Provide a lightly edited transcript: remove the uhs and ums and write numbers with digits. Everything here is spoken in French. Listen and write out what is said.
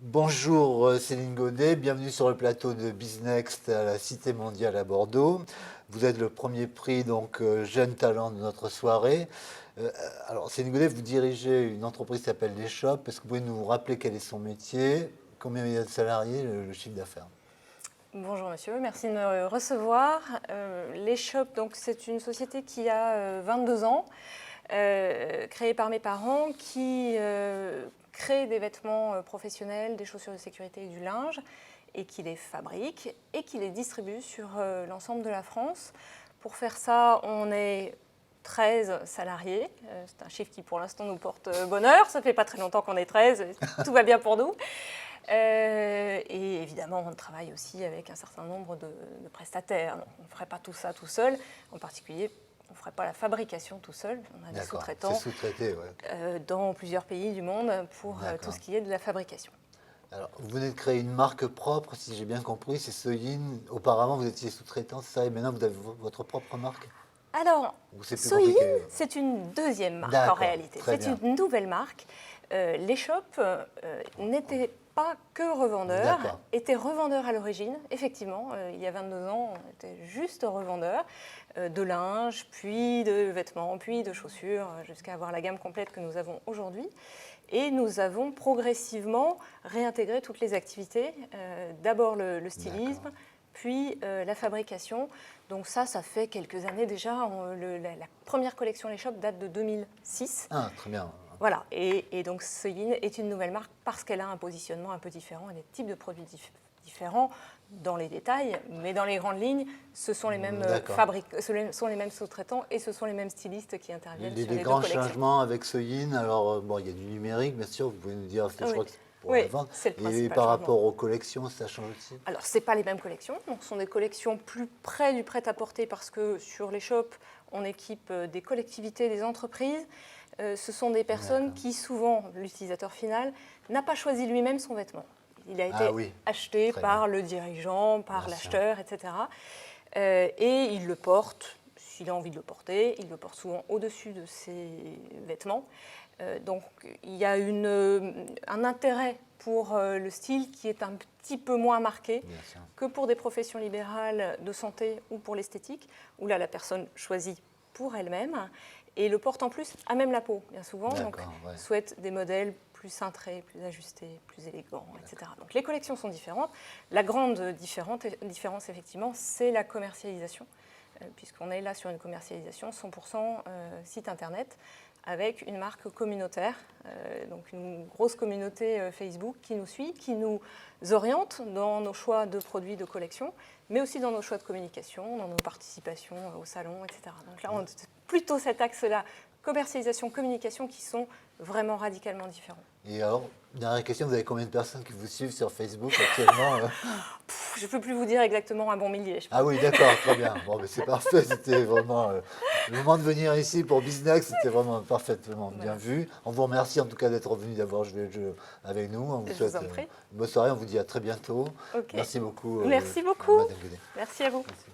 Bonjour Céline Gaudet, bienvenue sur le plateau de BizNext à la Cité mondiale à Bordeaux. Vous êtes le premier prix, donc jeune talent de notre soirée. Alors Céline Gaudet, vous dirigez une entreprise qui s'appelle Les Shops. Est-ce que vous pouvez nous rappeler quel est son métier, combien il y a de salariés, le chiffre d'affaires? Bonjour monsieur, merci de me recevoir. Les Shops, donc c'est une société qui a 22 ans, créée par mes parents, qui crée des vêtements professionnels, des chaussures de sécurité et du linge, et qui les fabrique et qui les distribue sur l'ensemble de la France. Pour faire ça, on est 13 salariés. C'est un chiffre qui pour l'instant nous porte bonheur. Ça fait pas très longtemps qu'on est 13, tout va bien pour nous. Et évidemment, on travaille aussi avec un certain nombre de prestataires. Donc, on ne ferait pas tout ça tout seul. En particulier, on ne ferait pas la fabrication tout seul. On a des sous-traitants dans plusieurs pays du monde pour tout ce qui est de la fabrication. Alors, vous venez de créer une marque propre, si j'ai bien compris, c'est Soyin. Auparavant, vous étiez sous-traitant, c'est ça, et maintenant, vous avez votre propre marque? Alors, Soyin, c'est une deuxième marque en réalité. C'est une nouvelle marque. Les Shops n'étaient pas que revendeurs, étaient revendeurs à l'origine. Effectivement, il y a 22 ans, on était juste revendeurs de linge, puis de vêtements, puis de chaussures, jusqu'à avoir la gamme complète que nous avons aujourd'hui. Et nous avons progressivement réintégré toutes les activités. D'abord le stylisme, puis la fabrication. Donc ça fait quelques années déjà. La première collection Les Shops date de 2006. Ah, très bien. Voilà, et donc Soyin est une nouvelle marque parce qu'elle a un positionnement un peu différent et des types de produits différents dans les détails, mais dans les grandes lignes, ce sont les mêmes ce sont les mêmes sous-traitants et ce sont les mêmes stylistes qui interviennent sur les deux collections. Les grands changements avec Soyin, alors bon, il y a du numérique, bien sûr, vous pouvez nous dire, je crois que pour la vente. Et par rapport aux collections, ça change aussi? Alors, ce n'est pas les mêmes collections. Donc, ce sont des collections plus près du prêt-à-porter parce que sur les shops, on équipe des collectivités, des entreprises. Ce sont des personnes qui, souvent, l'utilisateur final, n'a pas choisi lui-même son vêtement. Il a été acheté par le dirigeant, par l'acheteur, etc. Et il le porte, s'il a envie de le porter, il le porte souvent au-dessus de ses vêtements. Donc il y a un intérêt pour le style qui est un petit peu moins marqué que pour des professions libérales de santé ou pour l'esthétique, où là la personne choisit pour elle-même et le porte en plus à même la peau, bien souvent, donc souhaite des modèles plus cintrés, plus ajustés, plus élégants, etc. Donc les collections sont différentes. La grande différence effectivement, c'est la commercialisation, puisqu'on est là sur une commercialisation 100% site internet, avec une marque communautaire, donc une grosse communauté Facebook qui nous suit, qui nous oriente dans nos choix de produits de collection, mais aussi dans nos choix de communication, dans nos participations au salon, etc. Donc là, on a plutôt cet axe-là, commercialisation, communication, qui sont vraiment radicalement différents. Et alors, dernière question, vous avez combien de personnes qui vous suivent sur Facebook actuellement? Je ne peux plus vous dire exactement un bon millier. Ah oui, d'accord, très bien. Bon, mais c'est parfait, c'était vraiment le moment de venir ici pour BizNext, c'était vraiment parfaitement bien vu. On vous remercie en tout cas d'être venu, d'avoir joué le jeu avec nous. On vous souhaite une bonne soirée, on vous dit à très bientôt. Merci beaucoup. Merci beaucoup. Madame Gaudet. Merci à vous. Merci.